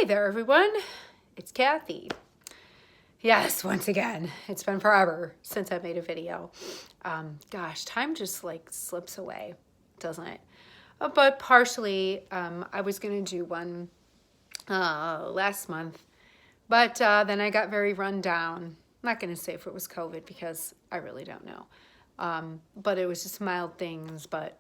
there, everyone. It's Kathy. Yes, once again, it's been forever since I made a video. Gosh, time just like slips away, doesn't it? But partially, I was going to do one last month, but then I got very run down. I'm not going to say if it was COVID because I really don't know. But it was just mild things, but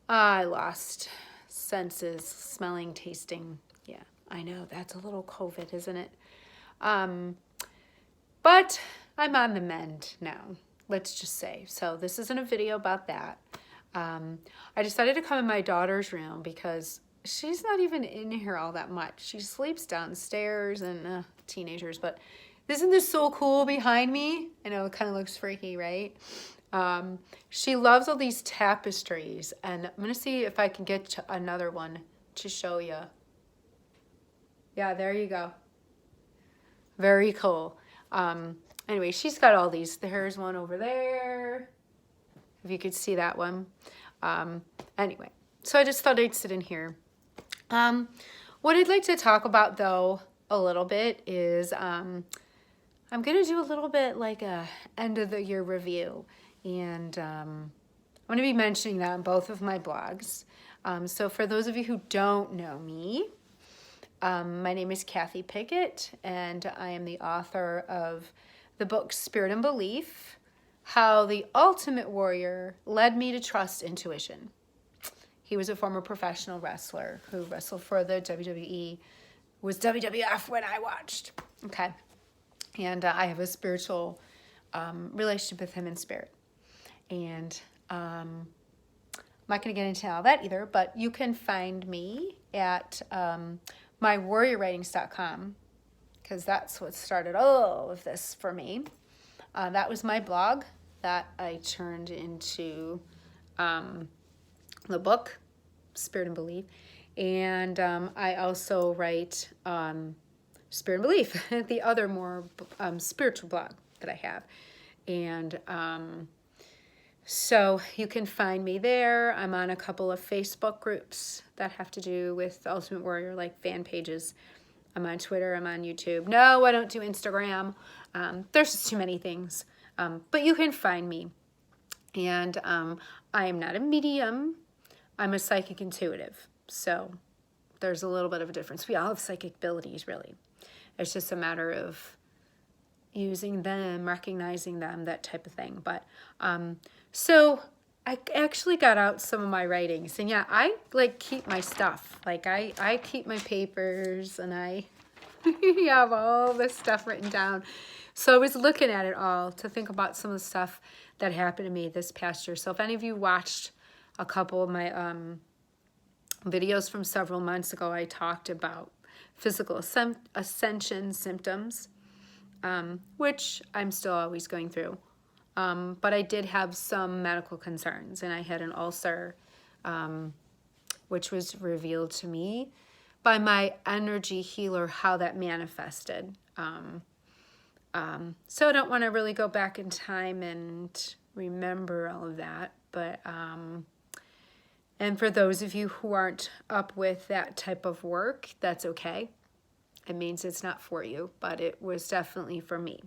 I lost senses, smelling, tasting. Yeah, I know that's a little COVID, isn't it? But I'm on the mend now, let's just say. So this isn't a video about that. I decided to come in my daughter's room because she's not even in here all that much. She sleeps downstairs and teenagers, but isn't this so cool behind me? I know it kind of looks freaky, right? She loves all these tapestries, and I'm going to see if I can get to another one to show you. Yeah, there you go. Very cool. Anyway, she's got all these. There's one over there, if you could see that one. Anyway, so I just thought I'd sit in here. What I'd like to talk about, though, a little bit is I'm going to do a little bit like a end of the year review. And I'm going to be mentioning that on both of my blogs. So for those of you who don't know me, my name is Kathy Pickett, and I am the author of the book Spirit and Belief, How the Ultimate Warrior Led Me to Trust Intuition. He was a former professional wrestler who wrestled for the WWE, was WWF when I watched. Okay. And I have a spiritual relationship with him in spirit. And I'm not going to get into all that either, but you can find me at mywarriorwritings.com, because that's what started all of this for me. That was my blog that I turned into the book, Spirit and Belief. And I also write Spirit and Belief, the other more spiritual blog that I have. And so you can find me there. I'm on a couple of Facebook groups that have to do with the Ultimate Warrior, like fan pages. I'm on Twitter. I'm on YouTube. No, I don't do Instagram. There's just too many things. But you can find me. And I am not a medium. I'm a psychic intuitive. So there's a little bit of a difference. We all have psychic abilities, really. It's just a matter of using them, recognizing them, that type of thing. But so I actually got out some of my writings, and yeah, I like keep my stuff. Like I keep my papers, and I have all this stuff written down. So I was looking at it all to think about some of the stuff that happened to me this past year. So if any of you watched a couple of my videos from several months ago, I talked about physical ascension symptoms, which I'm still always going through. But I did have some medical concerns, and I had an ulcer, which was revealed to me by my energy healer, how that manifested. So I don't want to really go back in time and remember all of that, but and for those of you who aren't up with that type of work, that's okay. It means it's not for you, but it was definitely for me.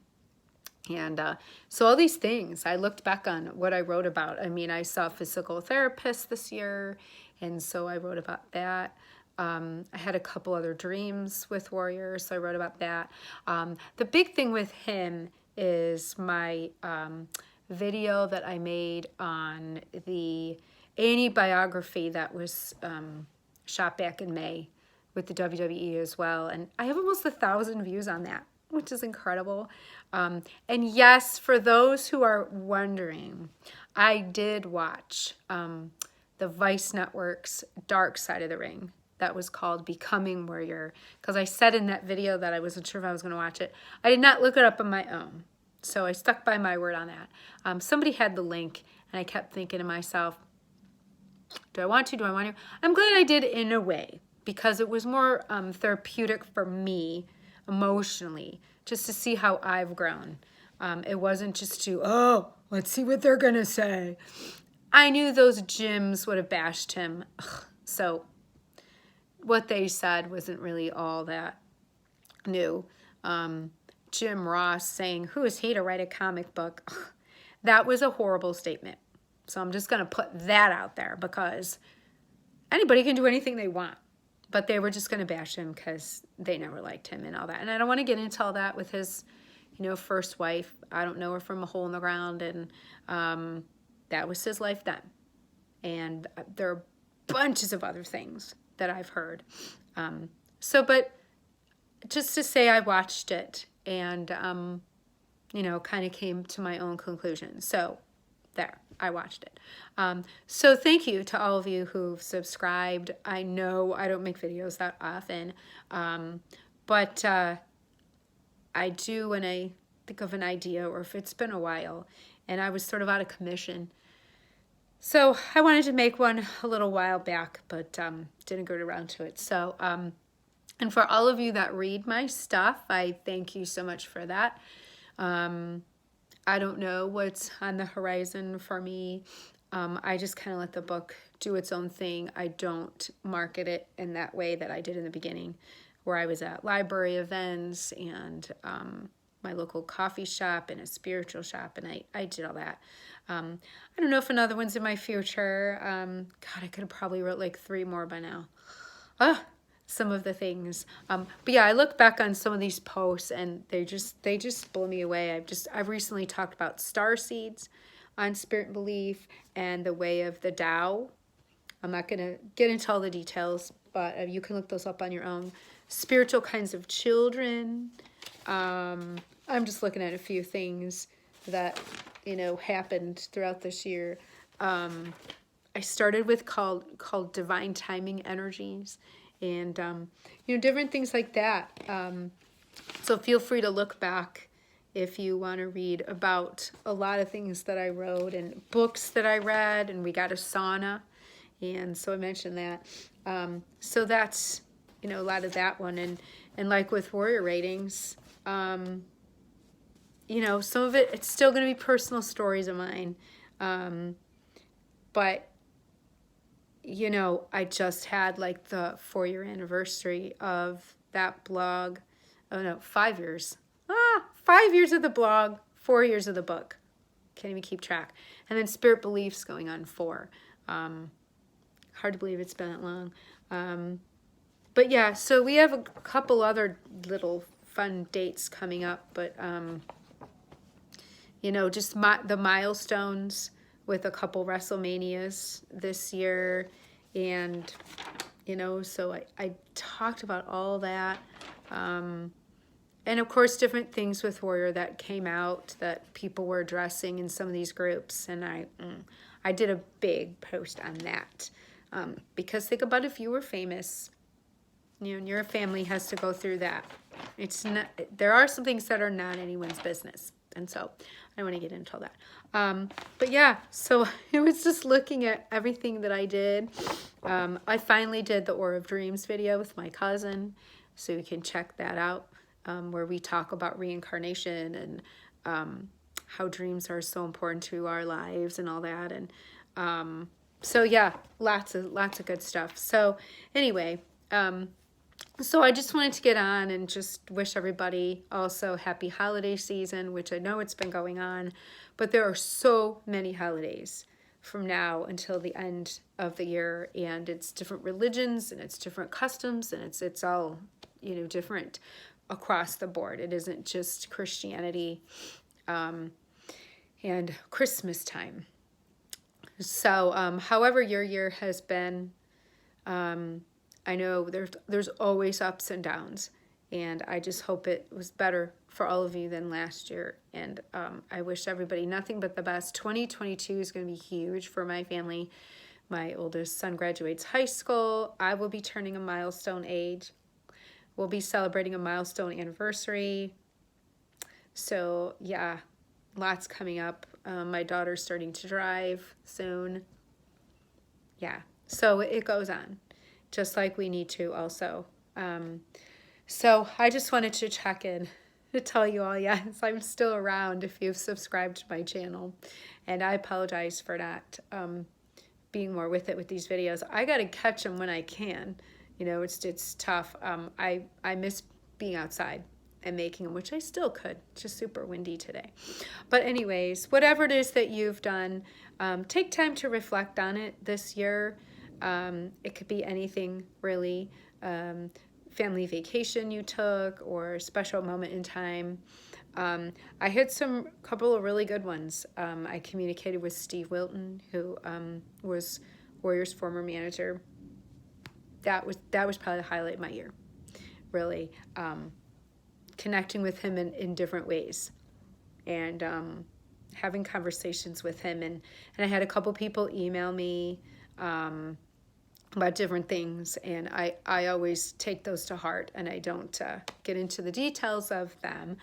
And so all these things, I looked back on what I wrote about. I mean, I saw a physical therapist this year, and so I wrote about that. I had a couple other dreams with warriors, so I wrote about that. The big thing with him is my video that I made on the A&E biography that was shot back in May with the WWE as well. And I have almost 1,000 views on that, which is incredible. And yes, for those who are wondering, I did watch the Vice Network's Dark Side of the Ring. That was called Becoming Warrior, because I said in that video that I wasn't sure if I was going to watch it. I did not look it up on my own, so I stuck by my word on that. Somebody had the link, and I kept thinking to myself, do I want to? Do I want to? I'm glad I did in a way, because it was more therapeutic for me emotionally, just to see how I've grown. It wasn't just let's see what they're going to say. I knew those gyms would have bashed him. So what they said wasn't really all that new. Jim Ross saying, "Who is he to write a comic book?" That was a horrible statement. So I'm just going to put that out there because anybody can do anything they want. But they were just going to bash him because they never liked him and all that. And I don't want to get into all that with his, first wife. I don't know her from a hole in the ground. And that was his life then. And there are bunches of other things that I've heard. But just to say I watched it and, kind of came to my own conclusion. So there, I watched it. So thank you to all of you who've subscribed. I know I don't make videos that often, but I do when I think of an idea or if it's been a while, and I was sort of out of commission. So I wanted to make one a little while back, but didn't get around to it. So, and for all of you that read my stuff, I thank you so much for that. I don't know what's on the horizon for me. I just kind of let the book do its own thing. I don't market it in that way that I did in the beginning, where I was at library events and my local coffee shop and a spiritual shop, and I did all that. I don't know if another one's in my future. God, I could have probably wrote like 3 more by now. Some of the things. But yeah, I look back on some of these posts and they just blow me away. I've recently talked about star seeds on Spirit and Belief and the way of the Tao. I'm not going to get into all the details, but you can look those up on your own. Spiritual kinds of children. I'm just looking at a few things that, happened throughout this year. I started with called divine timing energies. And, different things like that. So feel free to look back if you want to read about a lot of things that I wrote and books that I read. And we got a sauna. And so I mentioned that. So that's, a lot of that one. And like with warrior ratings, some of it's still going to be personal stories of mine. But I just had like the 4-year anniversary of that blog. Oh no, 5 years. 5 years of the blog, 4 years of the book. Can't even keep track. And then Spirit Beliefs going on 4. Hard to believe it's been that long. But yeah, so we have a couple other little fun dates coming up. But, just the milestones with a couple WrestleManias this year. And, so I talked about all that. And of course, different things with Warrior that came out that people were addressing in some of these groups. And I did a big post on that. Because think about if you were famous, and your family has to go through that. There are some things that are not anyone's business. And so I want to get into all that. But yeah, so it was just looking at everything that I did. I finally did the Aura of Dreams video with my cousin, so you can check that out, where we talk about reincarnation and how dreams are so important to our lives and all that. And so yeah, lots of good stuff. So anyway, so I just wanted to get on and just wish everybody also happy holiday season, which I know it's been going on, but there are so many holidays from now until the end of the year, and it's different religions and it's different customs, and it's all, different across the board. It isn't just Christianity and Christmas time. So however your year has been, I know there's always ups and downs, and I just hope it was better for all of you than last year. And I wish everybody nothing but the best. 2022 is going to be huge for my family. My oldest son graduates high school. I will be turning a milestone age. We'll be celebrating a milestone anniversary. So yeah, lots coming up. My daughter's starting to drive soon. Yeah, so it goes on, just like we need to also. So I just wanted to check in to tell you all, yes, I'm still around if you've subscribed to my channel. And I apologize for not being more with it with these videos. I got to catch them when I can. You know, it's tough. I miss being outside and making them, which I still could. It's just super windy today. But anyways, whatever it is that you've done, take time to reflect on it this year. It could be anything really. Family vacation you took, or a special moment in time. I had couple of really good ones. I communicated with Steve Wilton, who was Warriors' former manager. That was probably the highlight of my year. Really connecting with him in different ways, and having conversations with him. And I had a couple people email me about different things, and I always take those to heart, and I don't get into the details of them,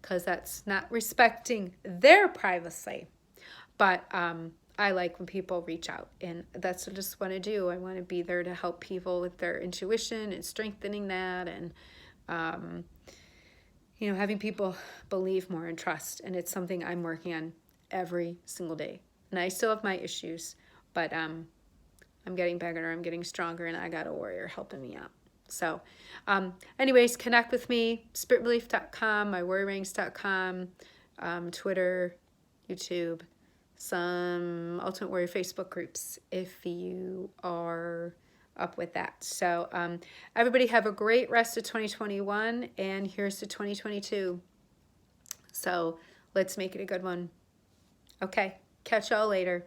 because that's not respecting their privacy. But I like when people reach out, and that's what I just want to do. I want to be there to help people with their intuition and strengthening that, and you know, having people believe more and trust. And it's something I'm working on every single day. And I still have my issues, but I'm getting better, I'm getting stronger, and I got a warrior helping me out. So anyways, connect with me, spiritbelief.com, mywarriorranks.com, Twitter, YouTube, some Ultimate Warrior Facebook groups if you are up with that. So everybody have a great rest of 2021, and here's to 2022. So let's make it a good one. Okay, catch y'all later.